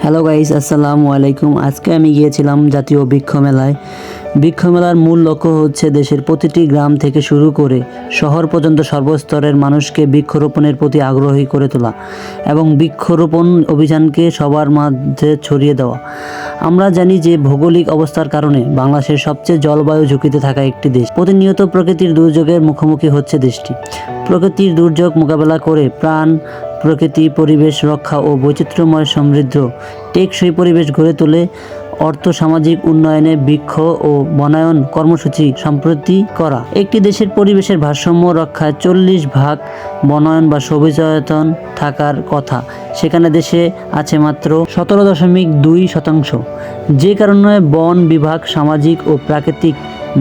Hello guys, আসসালামু আলাইকুম। আজকে আমি গিয়েছিলাম জাতীয় বৃক্ষ মেলায়। বৃক্ষ মেলার মূল লক্ষ্য হচ্ছে দেশের প্রতিটি গ্রাম থেকে শুরু করে শহর পর্যন্ত সর্বস্তরের মানুষকে বৃক্ষরোপণের প্রতি আগ্রহী করে তোলা এবং বৃক্ষরোপণ অভিযানকে সবার মাঝে ছড়িয়ে দেওয়া। আমরা জানি যে ভৌগোলিক অবস্থার কারণে বাংলাদেশের সবচেয়ে জলবায়ু ঝুঁকিতে থাকা একটি দেশ। প্রতিনিয়ত প্রকৃতির দুর্যোগের মুখোমুখি হচ্ছে দেশটি। প্রকৃতির দুর্যোগ মোকাবেলা করে প্রকৃতি পরিবেশ রক্ষা ও বৈচিত্র্যময় সমৃদ্ধ টেকসই পরিবেশ গড়ে তোলে অর্থ সামাজিক উন্নয়নে বৃক্ষ ও বনায়ন কর্মসূচি সম্প্রতি করা। একটি দেশের পরিবেশের ভারসাম্য রক্ষায় 40% বনায়ন বা সবুজায়তন থাকার কথা, সেখানে দেশে আছে মাত্র 17.2%। যে কারণে বন বিভাগ সামাজিক ও প্রাকৃতিক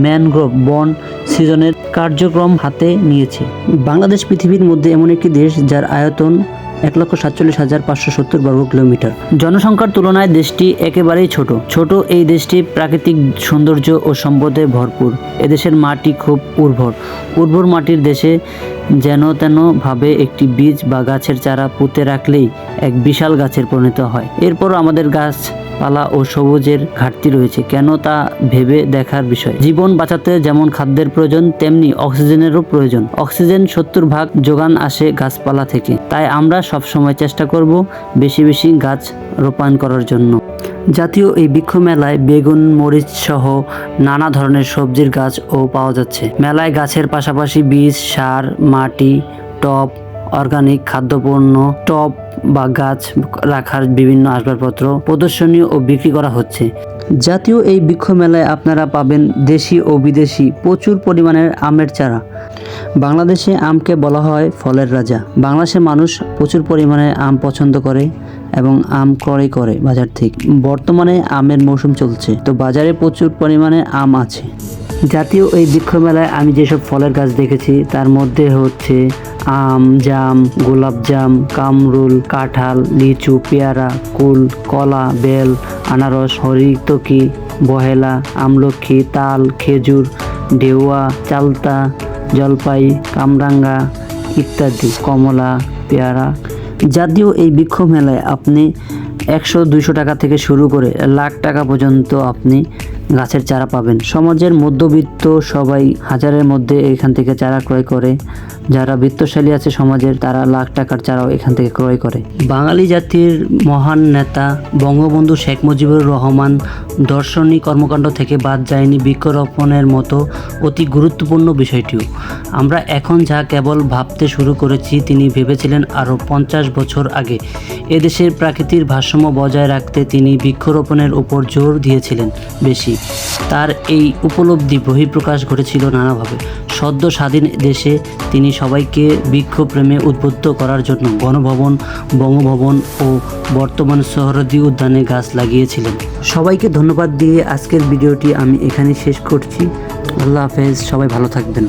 ম্যানগ্রোভ বন সৃজনের কার্যক্রম হাতে নিয়েছে। বাংলাদেশ পৃথিবীর মধ্যে এমন একটি দেশ যার আয়তন 1,47,570 বর্গ কিলোমিটার। জনসংখ্যার তুলনায় দেশটি একেবারেই ছোট এই দেশটি প্রাকৃতিক সৌন্দর্য ও সম্পদে ভরপুর। এদেশের মাটি খুব উর্বর মাটির দেশে যেন তেন ভাবে একটি বীজ বা গাছের চারা পুঁতে রাখলেই এক বিশাল গাছের পরিণত হয়। এরপরও আমাদের গাছপালা ও সবুজের ঘাটতি রয়েছে কেন, তা ভেবে দেখার বিষয়। জীবন বাঁচাতে যেমন খাদ্যের প্রয়োজন, তেমনি অক্সিজেনেরও প্রয়োজন। অক্সিজেন 70% যোগান আসে গাছপালা থেকে। তাই আমরা সবসময় চেষ্টা করব বেশি বেশি গাছ রোপণ করার জন্য। জাতীয় এই বৃক্ষ মেলায় বেগুন, মরিচ সহ নানা ধরনের সবজির গাছও পাওয়া যাচ্ছে। মেলায় গাছের পাশাপাশি বীজ, সার, মাটি, টব, অর্গানিক খাদ্যপণ্য, টব বা গাছ রাখার বিভিন্ন আসবাবপত্র প্রদর্শনী ও বিক্রি করা হচ্ছে। জাতীয় এই বৃক্ষ মেলায় আপনারা পাবেন দেশি ও বিদেশি প্রচুর পরিমাণের আমের চারা। বাংলাদেশে আমকে বলা হয় ফলের রাজা। বাংলাদেশের মানুষ প্রচুর পরিমাণে আম পছন্দ করে এবং আম ক্রয় করে বাজার থেকে। বর্তমানে আমের মৌসুম চলছে, তো বাজারে প্রচুর পরিমাণে আম আছে। জাতীয় এই বৃক্ষ মেলায় আমি যেসব ফলের গাছ দেখেছি তার মধ্যে হচ্ছে আম, জাম, গোলাপ জাম, কামরুল, কাঁঠাল, লিচু, পেয়ারা, কুল, কলা, বেল, আনারস, হরিতকি, বহেলা, আমলক্ষী, তাল, খেজুর, ঢেউয়া, চালতা, জলপাই, কামরাঙ্গা ইত্যাদি, কমলা, পেয়ারা। জাতীয় এই বৃক্ষ মেলায় আপনি 100-200 টাকা থেকে শুরু করে লাখ টাকা পর্যন্ত আপনি গাছের চারা পাবেন। সমাজের মধ্যবিত্ত সবাই হাজারের মধ্যে এখান থেকে চারা ক্রয় করে। যারা বিত্তশালী আছে সমাজের, তারা লাখ টাকার চারাও এখান থেকে ক্রয় করে। বাঙালি জাতির মহান নেতা বঙ্গবন্ধু শেখ মুজিবুর রহমান দর্শনী কর্মকাণ্ড থেকে বাদ যায়নি বৃক্ষরোপণের মতো অতি গুরুত্বপূর্ণ বিষয়টিও। আমরা এখন যা কেবল ভাবতে শুরু করেছি, তিনি ভেবেছিলেন আরও 50 বছর আগে। এদেশের প্রাকৃতিক ভারসাম্য বজায় রাখতে তিনি বৃক্ষরোপণের উপর জোর দিয়েছিলেন বেশি। তার এই উপলব্ধি বহিঃপ্রকাশ ঘটেছিল নানাভাবে। সদ্য স্বাধীন দেশে তিনি সবাইকে বৃক্ষপ্রেমে উদ্বুদ্ধ করার জন্য গণভবন, বঙ্গভবন ও বর্তমান সোহরাওয়ার্দী উদ্যানে গাছ লাগিয়েছিলেন। সবাইকে ধন্যবাদ দিয়ে আজকের ভিডিওটি আমি এখানে শেষ করছি। আল্লাহ হাফেজ, সবাই ভালো থাকবেন।